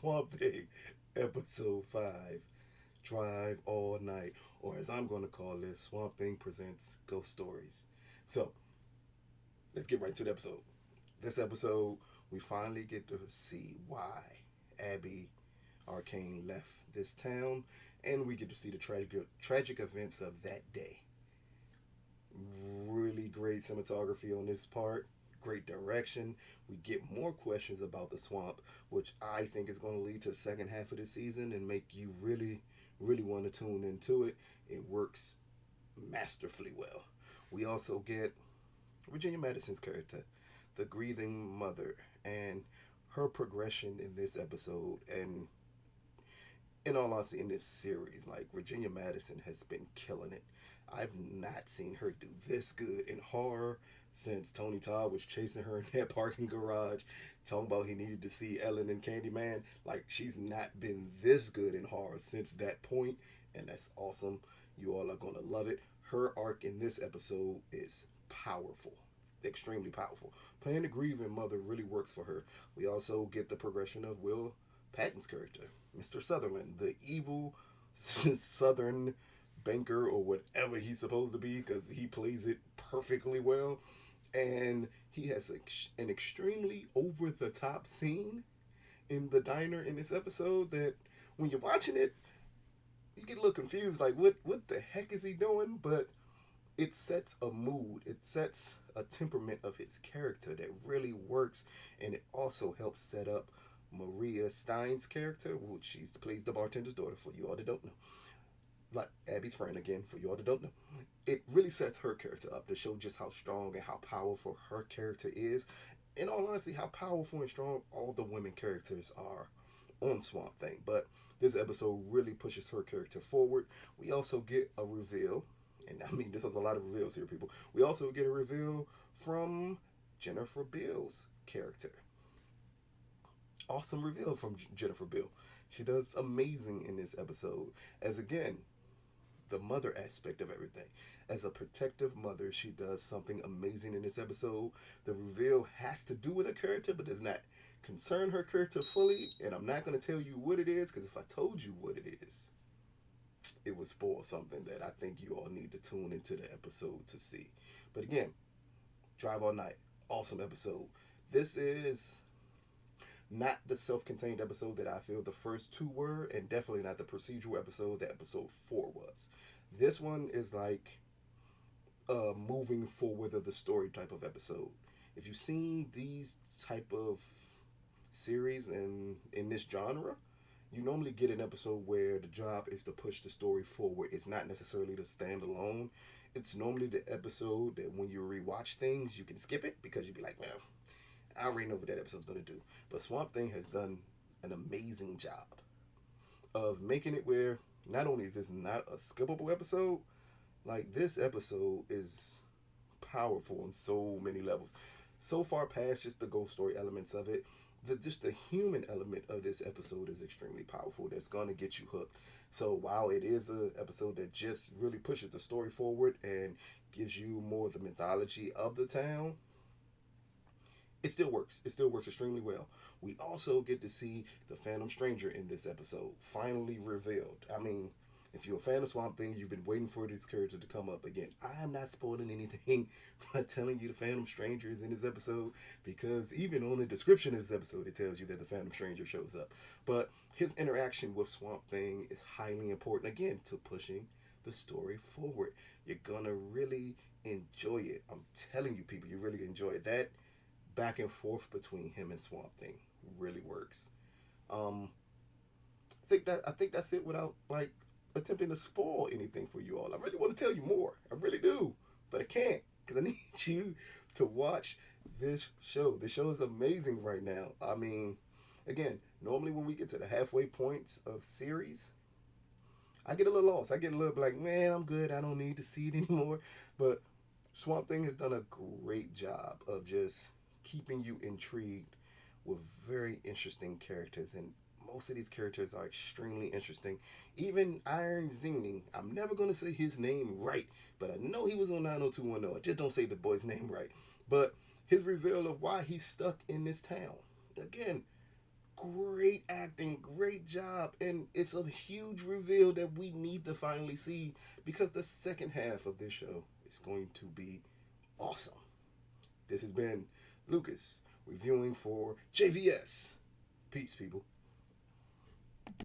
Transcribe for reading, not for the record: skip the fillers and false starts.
Swamp Thing, episode 5, Drive All Night, or as I'm going to call this, Swamp Thing Presents Ghost Stories. So, let's get right to the episode. This episode, we finally get to see why Abby Arcane left this town, and we get to see the tragic events of that day. Really great cinematography on this part, great direction. We get more questions about the swamp, which I think is going to lead to the second half of the season and make you really want to tune into it. It works masterfully well. We also get Virginia Madison's character, the grieving mother, and her progression in this episode. And in all honesty, in this series, like Virginia Madison has been killing it. I've not seen her do this good in horror since Tony Todd was chasing her in that parking garage, talking about he needed to see Ellen and Candyman. Like, she's not been this good in horror since that point, and that's awesome. You all are going to love it. Her arc in this episode is powerful, extremely powerful. Playing the grieving mother really works for her. We also get the progression of Will Patton's character, Mr. Sutherland, the evil Southern banker or whatever he's supposed to be, because he plays it perfectly well. And he has an extremely over the top scene in the diner in this episode that when you're watching it, you get a little confused, like what the heck is he doing? But it sets a mood, it sets a temperament of his character that really works, and it also helps set up Maria Stein's character, which she plays the bartender's daughter, for you all that don't know. Like Abby's friend again, for you all that don't know. It really sets her character up to show just how strong and how powerful her character is. In all honesty, how powerful and strong all the women characters are on Swamp Thing. But this episode really pushes her character forward. We also get a reveal, and I mean, this has a lot of reveals here, people. We also get a reveal from Jennifer Beals' character. Awesome reveal from Jennifer Beal. She does amazing in this episode. As again, the mother aspect of everything. As a protective mother, she does something amazing in this episode. The reveal has to do with her character, but does not concern her character fully. And I'm not going to tell you what it is, because if I told you what it is, it would spoil something that I think you all need to tune into the episode to see. But again, Drive All Night, awesome episode. This is not the self-contained episode that I feel the first two were, and definitely not the procedural episode that episode 4 was. This one is like a moving forward of the story type of episode. If you've seen these type of series in this genre, you normally get an episode where the job is to push the story forward. It's not necessarily to stand alone. It's normally the episode that when you rewatch things, you can skip it because you'd be like, man, I already know what that episode's going to do. But Swamp Thing has done an amazing job of making it where not only is this not a skippable episode, like this episode is powerful on so many levels. So far past just the ghost story elements of it, just the human element of this episode is extremely powerful. That's going to get you hooked. So while it is an episode that just really pushes the story forward and gives you more of the mythology of the town, it still works. It still works extremely well. We also get to see the Phantom Stranger in this episode, finally revealed. I mean, if you're a fan of Swamp Thing, you've been waiting for this character to come up again. I am not spoiling anything by telling you the Phantom Stranger is in this episode, because even on the description of this episode, it tells you that the Phantom Stranger shows up. But his interaction with Swamp Thing is highly important, again, to pushing the story forward. You're going to really enjoy it. I'm telling you, people, you really enjoy it. That back and forth between him and Swamp Thing really works. Um, I think that's it without like attempting to spoil anything for you all. I really want to tell you more. I really do, but I can't because I need you to watch this show. The show is amazing right now. I mean, again, normally when we get to the halfway points of series, I get a little lost. I get a little like, man, I'm good. I don't need to see it anymore. But Swamp Thing has done a great job of just keeping you intrigued with very interesting characters, and most of these characters are extremely interesting. Even Iron Zingning, I'm never going to say his name right, but I know he was on 90210. I just don't say the boy's name right. But his reveal of why he's stuck in this town, again, great acting, great job, and it's a huge reveal that we need to finally see because the second half of this show is going to be awesome. This has been Lucas reviewing for JVS. Peace, people.